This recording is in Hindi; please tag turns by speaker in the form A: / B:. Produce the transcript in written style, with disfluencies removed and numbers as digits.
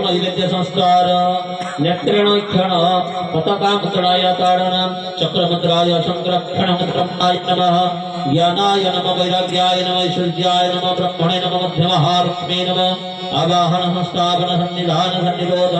A: नैवेद्य संस्कार नेत्रेण क्षण पताका मुद्राय ताड़न चक्रमुद्राय संरक्षण मुद्राय नमः ज्ञानाय नमः वैराग्याय नमः ऐश्वर्याय नमः ब्रह्मणे नमः मध्यमहालक्ष्मी नमः आवाहन संस्थापन सन्निधान सन्निरोध